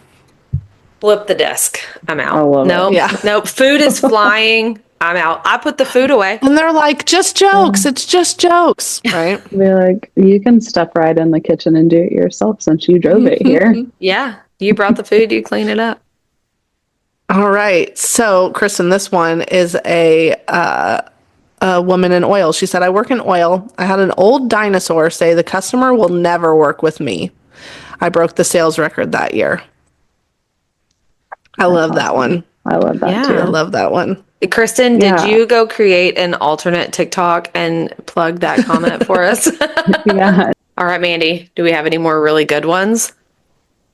Flip the desk. I'm out. I love it. Nope. Food is flying. I'm out. I put the food away. And they're like, just jokes. It's just jokes. Right? Be like, you can step right in the kitchen and do it yourself since you drove it here. Yeah. You brought the food. You clean it up. All right. So, Kristen, this one is a woman in oil. She said, I work in oil. I had an old dinosaur say the customer will never work with me. I broke the sales record that year. I love that one. I love that too. I love that one. Kristen, did you go create an alternate TikTok and plug that comment for us? All right, Mandy, do we have any more really good ones?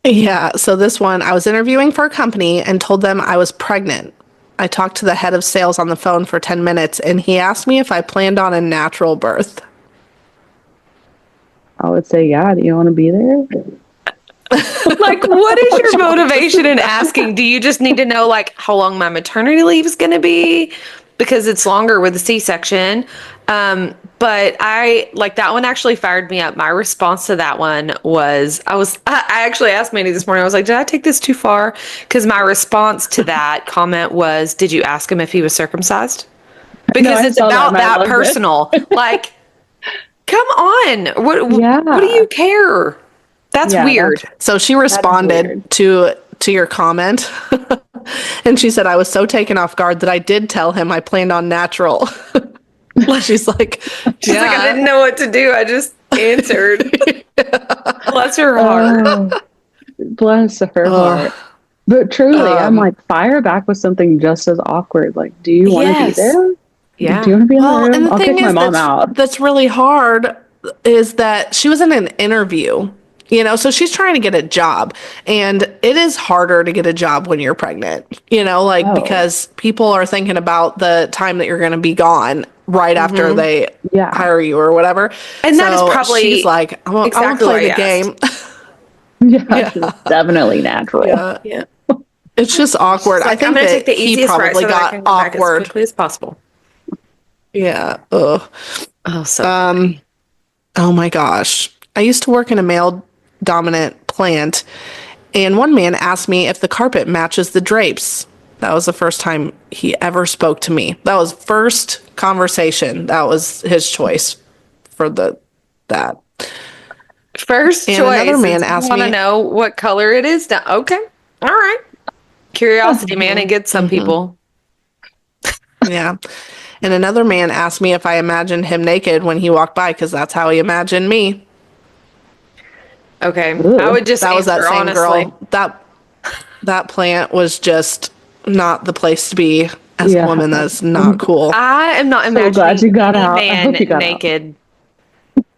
Yeah. So this one, I was interviewing for a company and told them I was pregnant. I talked to the head of sales on the phone for 10 minutes and he asked me if I planned on a natural birth. I would say, yeah. Do you want to be there? Like, what is your motivation in asking? Do you just need to know, like, how long my maternity leave is going to be? Because it's longer with a C-section. But I, like, that one actually fired me up. My response to that one was, I actually asked Mandy this morning, I was like, did I take this too far? Because my response to that comment was, did you ask him if he was circumcised? Because it's about that personal. Like, come on. What do you care? That's weird. So she responded to your comment and she said, I was so taken off guard that I did tell him I planned on natural. She's like, I didn't know what to do. I just answered. Bless her heart. Bless her heart. But truly, I'm like, fire back with something just as awkward. Like, do you want to be there? Yeah. Do you want to be in the room? And the I'll thing kick my mom out. That's really hard is that she was in an interview, you know, so she's trying to get a job and it is harder to get a job when you're pregnant, you know, like because people are thinking about the time that you're going to be gone right after they hire you or whatever. And that is probably she's like, I won't play the game. Definitely natural. Yeah. It's just awkward. Like, I think I'm gonna that take the he easiest probably route so got that I can go back awkward as quickly as possible. Yeah. Ugh. Oh, so oh my gosh. I used to work in a male dominant plant and one man asked me if the carpet matches the drapes. That was the first time he ever spoke to me. That was first conversation. That was his choice for that. First and choice. Another man asked me, want to know what color it is. Okay. All right. Curiosity, man. It gets some people. Yeah. And another man asked me if I imagined him naked when he walked by because that's how he imagined me. Okay. Ooh. I would just that was that same honestly. girl. that plant was just not the place to be as a woman. That's not cool. I am not So imagining glad you got any out. I man hope you got out. naked.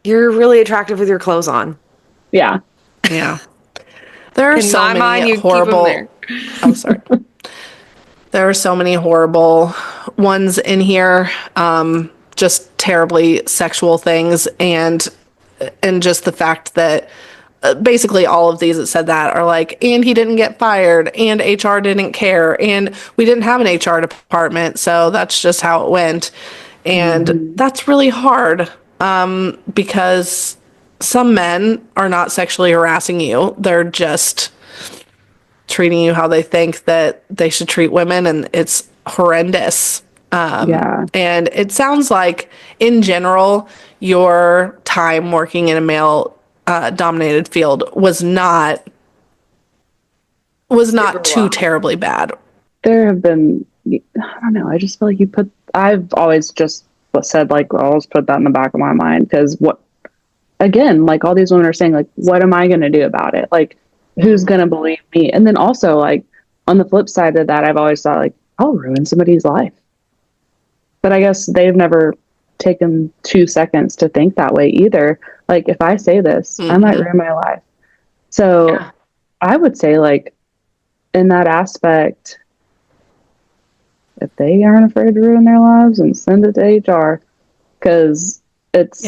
You're really attractive with your clothes on. Yeah. Yeah. There are In so my many mind, you keep 'em horrible. there. Oh, sorry. There are so many horrible ones in here. Just terribly sexual things, and just the fact that basically all of these that said that are like, and he didn't get fired, and HR didn't care, and we didn't have an HR department, so that's just how it went. And that's really hard, because some men are not sexually harassing you. They're just treating you how they think that they should treat women, and it's horrendous. Yeah. And it sounds like, in general, your time working in a male dominated field was not Super too well. terribly bad. There have been, I don't know. I just feel like I've always just said, like, I'll always put that in the back of my mind. Because again, like all these women are saying, like, what am I going to do about it? Like, who's going to believe me? And then also, like, on the flip side of that, I've always thought, like, I'll ruin somebody's life. But I guess they've never taken 2 seconds to think that way either. Like, if I say this, I might ruin my life. So I would say, like, in that aspect, if they aren't afraid to ruin their lives, and send it to HR, because it's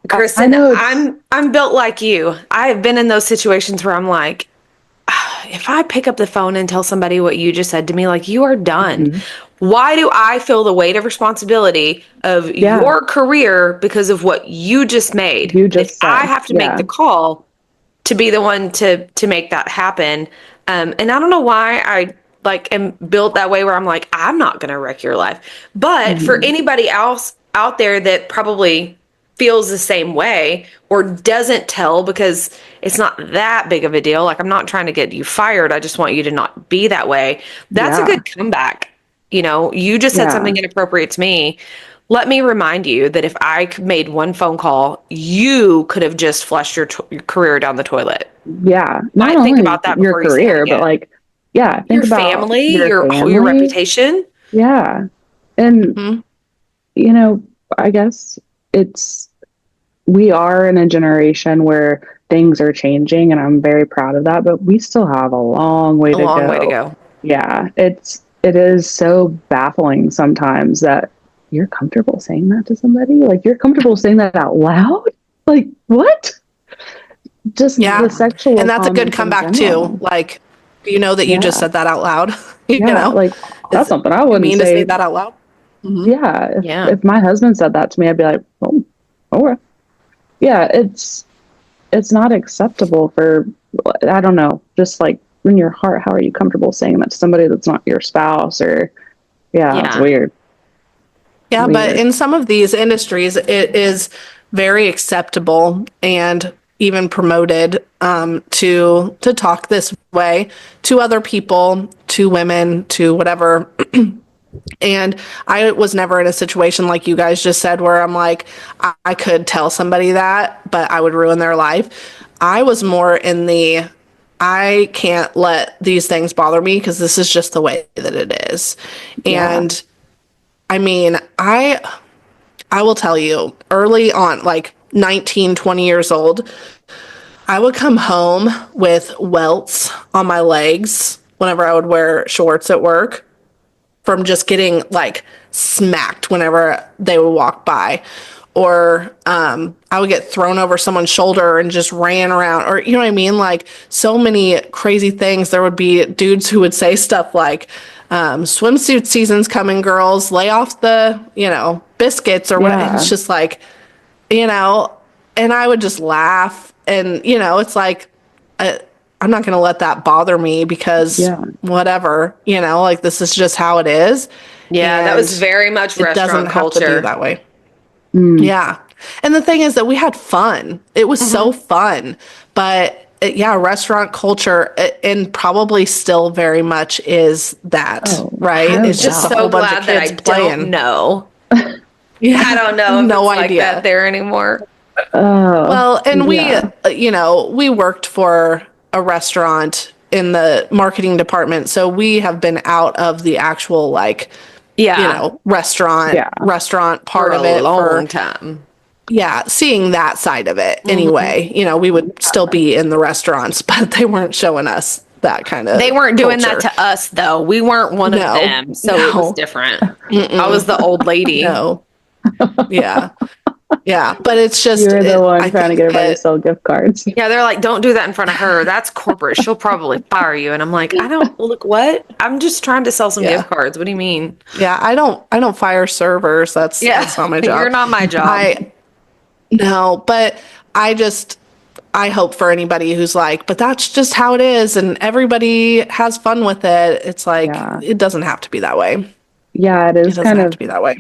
Kristen, I know I'm built like you. I have been in those situations where I'm like, if I pick up the phone and tell somebody what you just said to me, like, you are done. Why do I feel the weight of responsibility of your career because of what you just made? You just I said, have to make the call to be the one to make that happen. And I don't know why I like am built that way where I'm like, I'm not going to wreck your life. But for anybody else out there that probably feels the same way or doesn't tell because it's not that big of a deal. Like, I'm not trying to get you fired. I just want you to not be that way. That's a good comeback. You know, you just said something inappropriate to me. Let me remind you that if I made one phone call, you could have just flushed your career down the toilet. Yeah. Not Think only about that your before you say it career, but again. like, think Your about family, your your family. reputation. Yeah. And, you know, I guess we are in a generation where things are changing, and I'm very proud of that, but we still have a long way A long way to go. Yeah. It is so baffling sometimes that you're comfortable saying that to somebody. Like, you're comfortable saying that out loud? Like, what? Just the sexual, and that's a good comeback too. Like, you know that you just said that out loud. you know, like, that's something I you wouldn't mean to say. say that out loud. Yeah, if my husband said that to me, I'd be like, oh, okay. Yeah, it's not acceptable for, I don't know, just like in your heart, how are you comfortable saying that to somebody that's not your spouse? Or it's weird. Yeah, but in some of these industries, it is very acceptable and even promoted, to talk this way to other people, to women, to whatever. And I was never in a situation like you guys just said where I'm like, I could tell somebody that, but I would ruin their life. I was more in the, I can't let these things bother me because this is just the way that it is. And I mean, I will tell you, early on, like 19, 20 years old, I would come home with welts on my legs whenever I would wear shorts at work from just getting like smacked whenever they would walk by. Or I would get thrown over someone's shoulder and just ran around, or you know what I mean? Like, so many crazy things. There would be dudes who would say stuff like, swimsuit season's coming, girls, lay off the, biscuits or whatever. It's just like, and I would just laugh. And, it's like, I'm not going to let that bother me because whatever, like, this is just how it is. Yeah, that was very much restaurant culture. Have to be that way. Yeah. And the thing is that we had fun. It was so fun. But restaurant culture, and probably still very much is that, right? It's just so glad that I don't know. I don't know if no it's idea like that there anymore. Well, and we worked for a restaurant in the marketing department, so we have been out of the actual like, Yeah. restaurant part For of a it long time. seeing that side of it anyway. We would still be in the restaurants, but they weren't showing us that kind of They weren't doing that culture. to us, though. We weren't one of them, so it was no, different. I was the old lady. no. Yeah. Yeah. But it's just, You're the one I trying to think get everybody to that, sell gift cards. Yeah, they're like, don't do that in front of her. That's corporate. She'll probably fire you. And I'm like, I don't look what? I'm just trying to sell some Yeah. gift cards. What do you mean? yeah, I don't fire servers. That's not my job. You're not my job. No, but I hope for anybody who's like, but that's just how it is and everybody has fun with it. It's like, Yeah. it doesn't have to be that way. Yeah, it It is doesn't kind have of to be that way.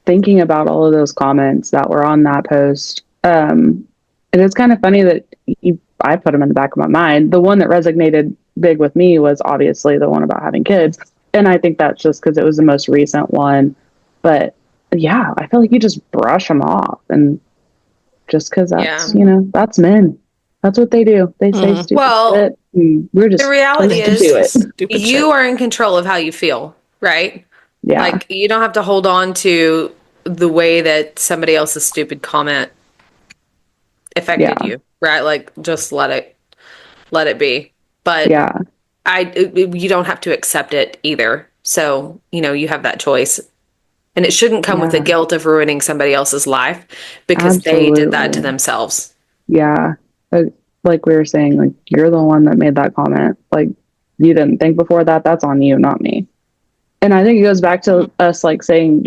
thinking about all of those comments that were on that post. It is kind of funny that I put them in the back of my mind. The one that resonated big with me was obviously the one about having kids. And I think that's just because it was the most recent one. But yeah, I feel like you just brush them off. And just because that's, that's men. That's what they do. They say stupid shit. And we're just the reality supposed to do it. Stupid you shit. are in control of how you feel, right? Yeah. Like, you don't have to hold on to the way that somebody else's stupid comment affected you, right? Like, just let it be. But yeah. you don't have to accept it either. So, you have that choice. And it shouldn't come with the guilt of ruining somebody else's life because they did that to themselves. Yeah. Like we were saying, like, you're the one that made that comment. Like, you didn't think before that. That's on you, not me. And I think it goes back to us, like, saying,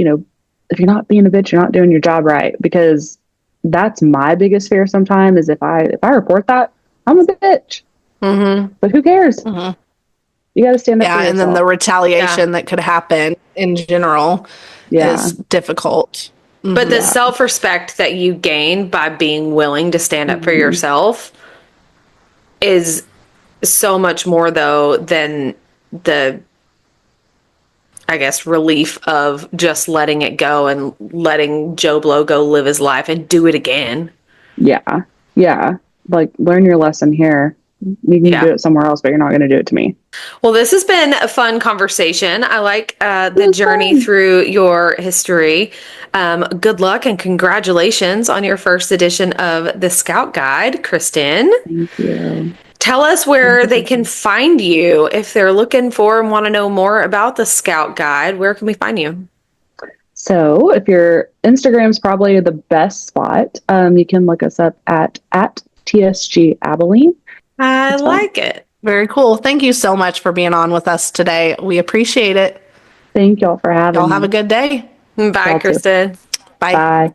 if you're not being a bitch, you're not doing your job right. Because that's my biggest fear sometimes is if I report that, I'm a bitch. Mm-hmm. But who cares? Mm-hmm. You got to stand up for yourself. And then the retaliation that could happen in general is difficult. But the self-respect that you gain by being willing to stand up for yourself is so much more, though, than the, I guess, relief of just letting it go and letting Joe Blow go live his life and do it again. Yeah. Yeah. Like, learn your lesson here. You can do it somewhere else, but you're not going to do it to me. Well, this has been a fun conversation. I like the journey through your history. Good luck and congratulations on your first edition of the Scout Guide, Kristen. Thank you. Tell us where they can find you if they're looking for and want to know more about the Scout Guide. Where can we find you? So if your Instagram's probably the best spot, you can look us up at TSG Abilene. I like it. Very cool. Thank you so much for being on with us today. We appreciate it. Thank y'all for having me. Y'all have a good day. Bye, Kristen. Bye. Bye.